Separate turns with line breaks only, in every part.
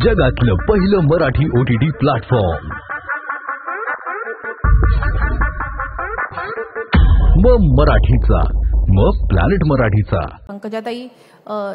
जगातलं पहिलं Marathi OTT platform मग मराठीचा, मग प्लॅनेट मराठीचा.
पंकजाताई,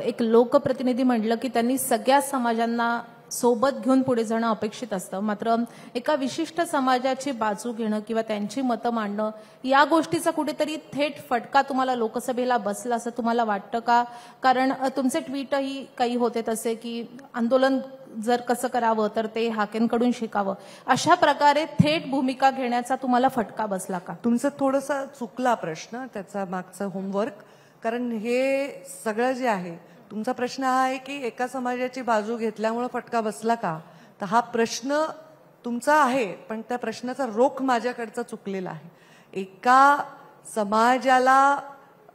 एक लोकप्रतिनिधी म्हटलं की त्यांनी सगळ्या समाजांना सोबत घेऊन पुढे जाणं अपेक्षित असतं. मात्र एका विशिष्ट समाजाची बाजू घेणं किंवा त्यांची मतं मांडणं या गोष्टीचा कुठेतरी थेट फटका तुम्हाला लोकसभेला बसला असं तुम्हाला वाटतं का? कारण तुमचे ट्विटही काही होते तसे की आंदोलन जर कसं करावं तर ते हाकेंकडून शिकावं, अशा प्रकारे थेट भूमिका घेण्याचा तुम्हाला फटका बसला का?
तुमचं थोडंसं चुकला प्रश्न, त्याचा मागचं होमवर्क. कारण हे सगळं जे आहे, तुमचा प्रश्न हा आहे की एका समाजाची बाजू घेतल्यामुळे फटका बसला का, तर हा प्रश्न तुमचा आहे, पण त्या प्रश्नाचा रोख माझ्याकडचा चुकलेला आहे. एका समाजाला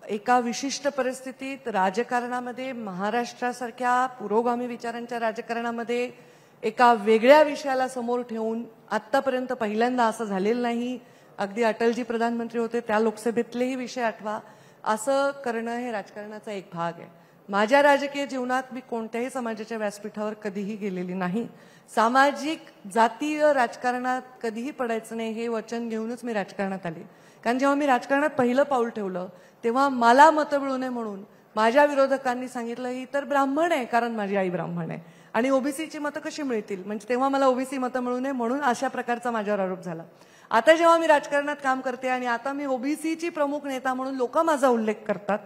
एका विशिष्ट परिस्थितीत राजकारणामध्ये, महाराष्ट्रासारख्या पुरोगामी विचारांच्या राजकारणामध्ये एका वेगळ्या विषयाला समोर ठेवून, आतापर्यंत पहिल्यांदा असं झालेलं नाही, अगदी अटलजी प्रधानमंत्री होते त्या लोकसभेतलेही विषय आठवा, असं करणं हे राजकारणाचा एक भाग आहे. माझ्या राजकीय जीवनात मी कोणत्याही समाजाच्या व्यासपीठावर कधीही गेलेली नाही. सामाजिक जातीय राजकारणात कधीही पडायचं नाही हे वचन घेऊनच मी राजकारणात आले. कारण जेव्हा मी राजकारणात पहिलं पाऊल ठेवलं तेव्हा मला मतं मिळू नये म्हणून माझ्या विरोधकांनी सांगितलं ही तर ब्राह्मण आहे कारण माझी आई ब्राह्मण आहे आणि ओबीसीची मतं कशी मिळतील, म्हणजे तेव्हा मला ओबीसी मतं मिळू नये म्हणून अशा प्रकारचा माझ्यावर आरोप झाला. आता जेव्हा मी राजकारणात काम करते आणि आता मी ओबीसीची प्रमुख नेता म्हणून लोक माझा उल्लेख करतात,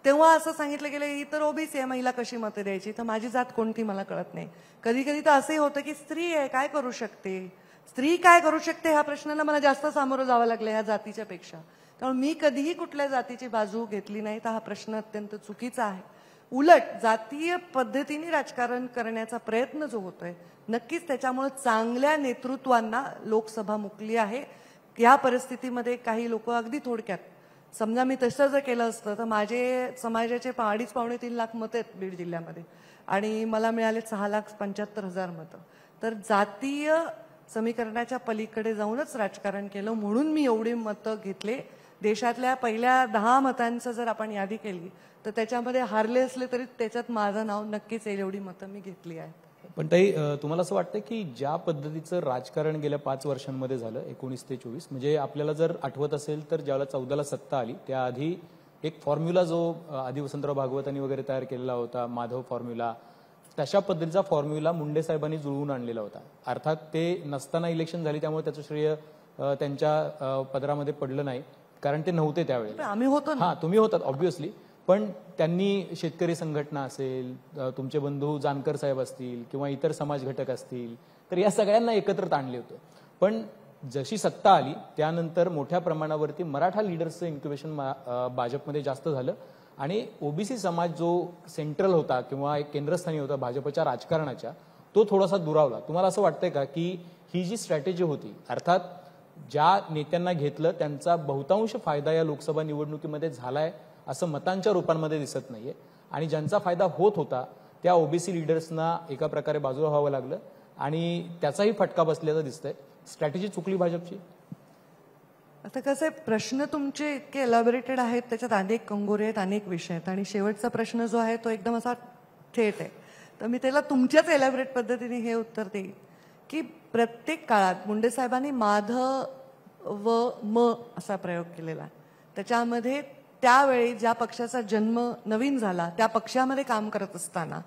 तेव्हा असं सांगितलं गेलं ही तर ओबीसी आहे, महिला कशी मतं द्यायची, तर माझी जात कोणती मला कळत नाही. कधी कधी तर असंही होतं की स्त्री आहे काय करू शकते, स्त्री काय करू शकते, ह्या प्रश्नाला मला जास्त सामोरं जावं लागलं ह्या जातीच्या पेक्षा. त्यामुळे मी कधीही कुठल्या जातीची बाजू घेतली नाही, तर हा प्रश्न अत्यंत चुकीचा आहे. उलट जातीय पद्धतीने राजकारण करण्याचा प्रयत्न जो होतोय, नक्कीच त्याच्यामुळे चांगल्या नेतृत्वांना लोकसभा मुकली आहे. या परिस्थितीमध्ये काही लोक अगदी थोडक्यात, समजा मी तसं जर केलं असतं तर माझे समाजाचे 2.5-3 लाख मतं आहेत बीड जिल्ह्यामध्ये आणि मला मिळाले 6,75,000 मतं. तर जातीय समीकरणाच्या पलीकडे जाऊनच राजकारण केलं म्हणून मी एवढी मतं घेतले. देशातल्या पहिल्या 10 मतांचं जर आपण यादी केली तर त्याच्यामध्ये हारले असले तरी त्याच्यात माझं नाव नक्कीच येईल, एवढी मतं मी घेतली आहेत.
पण ताई, तुम्हाला असं वाटतं की ज्या पद्धतीचं राजकारण गेल्या 5 वर्षांमध्ये झालं, 19 ते 24, म्हणजे आपल्याला जर आठवत असेल तर ज्यावेळेला 14ला सत्ता आली त्याआधी एक फॉर्म्युला जो आधी वसंतराव भागवतांनी वगैरे तयार केलेला होता, माधव फॉर्म्युला, तशा पद्धतीचा फॉर्म्युला मुंडे साहेबांनी जुळवून आणलेला होता. अर्थात ते नसताना इलेक्शन झाली त्यामुळे त्याचं श्रेय त्यांच्या पदरामध्ये पडलं नाही, कारण ते नव्हते त्यावेळेला.
आम्ही होतो ना.
हां, तुम्ही होतात ऑब्व्हियसली, पण त्यांनी शेतकरी संघटना असेल, तुमचे बंधू जानकर साहेब असतील किंवा इतर समाज घटक असतील, तर या सगळ्यांना एकत्रित आणले होते. पण जशी सत्ता आली त्यानंतर मोठ्या प्रमाणावरती मराठा लिडर्सचं इन्क्युबेशन भाजपमध्ये जास्त झालं आणि ओबीसी समाज जो सेंट्रल होता किंवा एक केंद्रस्थानी होता भाजपच्या राजकारणाच्या, तो थोडासा दुरावला. तुम्हाला असं वाटतंय का की ही जी स्ट्रॅटेजी होती, अर्थात ज्या नेत्यांना घेतलं त्यांचा बहुतांश फायदा या लोकसभा निवडणुकीमध्ये झालाय असं मतांच्या रूपांमध्ये दिसत नाहीये, आणि ज्यांचा फायदा होत होता त्या ओबीसी लिडर्सना एका प्रकारे बाजूला व्हावं लागलं आणि त्याचाही फटका बसल्याचं दिसतंय. स्ट्रॅटेजी चुकली भाजपची?
आता कसं आहे, प्रश्न तुमचे इतके एलॅबोरेटेड आहेत, त्याच्यात अनेक कंगोरे आहेत, अनेक विषय आहेत, आणि शेवटचा प्रश्न जो आहे तो एकदम असा थेट आहे. तर मी त्याला तुमच्याच एलॅबोरेट पद्धतीने हे उत्तर देईन की प्रत्येक काळात मुंडे साहेबांनी माधव व म असा प्रयोग केलेला. त्याच्यामध्ये त्यावेळी ज्या पक्षाचा जन्म नवीन झाला त्या पक्षामध्ये काम करत असताना,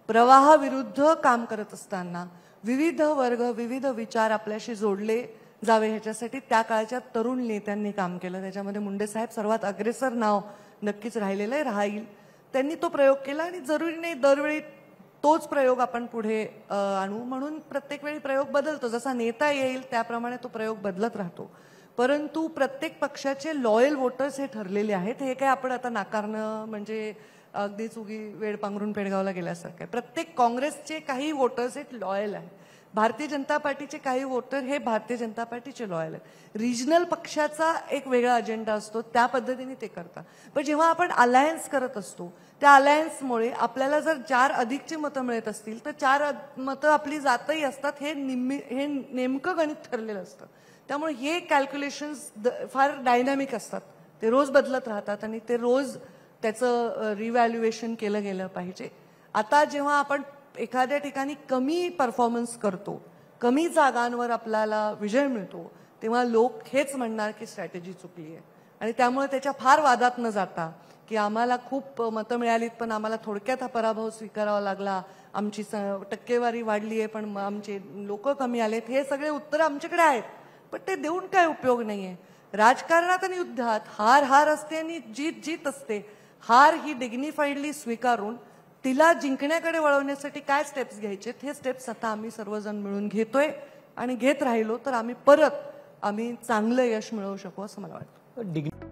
प्रवाहाविरुद्ध काम करत असताना, विविध वर्ग विविध विचार आपल्याशी जोडले जावे ह्याच्यासाठी त्या काळच्या तरुण नेत्यांनी काम केलं. त्याच्यामध्ये मुंडे साहेब सर्वात अग्रेसर नाव नक्कीच राहिलेलं आहे, राहील. त्यांनी तो प्रयोग केला आणि जरुरी नाही दरवेळी तोच प्रयोग आपण पुढे आणू, म्हणून प्रत्येक वेळी प्रयोग बदलतो, जसा नेता येईल त्याप्रमाणे तो प्रयोग बदलत राहतो. परंतु प्रत्येक पक्षाचे लॉयल वोटर्स हे ठरलेले आहेत. हे काय आपण आता नाकारणं म्हणजे अगदीच उगी वेळ पांघरून पेडगावला गेल्यासारखं आहे. प्रत्येक काँग्रेसचे काही वोटर्स हे लॉयल आहेत, भारतीय जनता पार्टीचे काही वोटर हे भारतीय जनता पार्टीचे लॉयल आहेत. रिजनल पक्षाचा एक वेगळा अजेंडा असतो, त्या पद्धतीने ते करतात. पण जेव्हा आपण अलायन्स करत असतो त्या अलायन्समुळे आपल्याला जर 4 अधिकची मतं मिळत असतील तर 4 मतं आपली जातही असतात, हे नेमकं गणित ठरलेलं असतं. त्यामुळे हे कॅल्क्युलेशन्स फार डायनॅमिक असतात, ते रोज बदलत राहतात आणि ते रोज त्याचं रिव्हॅल्युएशन केलं गेलं पाहिजे. आता जेव्हा आपण एखाद्या ठिकाणी कमी परफॉर्मन्स करतो, कमी जागांवर आपल्याला विजय मिळतो, तेव्हा लोक हेच म्हणणार की स्ट्रॅटेजी चुकली आहे. आणि त्यामुळे त्याच्या फार वादात न जाता की आम्हाला खूप मतं मिळालीत पण आम्हाला थोडक्यात हा पराभव स्वीकारावा लागला, आमची टक्केवारी वाढली आहे पण आमचे लोक कमी आलेत, हे सगळे उत्तर आमच्याकडे आहेत. पण ते देऊन काय उपयोग नाहीये. राजकारणात आणि युद्धात हार हार असते आणि जीत जीत असते. हार ही डिग्निफाईडली स्वीकारून तिला जिंकण्याकडे वळवण्यासाठी काय स्टेप्स घ्यायचे हे स्टेप्स आता आम्ही सर्वजण मिळून घेतोय आणि घेत राहिलो तर आम्ही चांगलं यश मिळवू शकू असं मला वाटतं.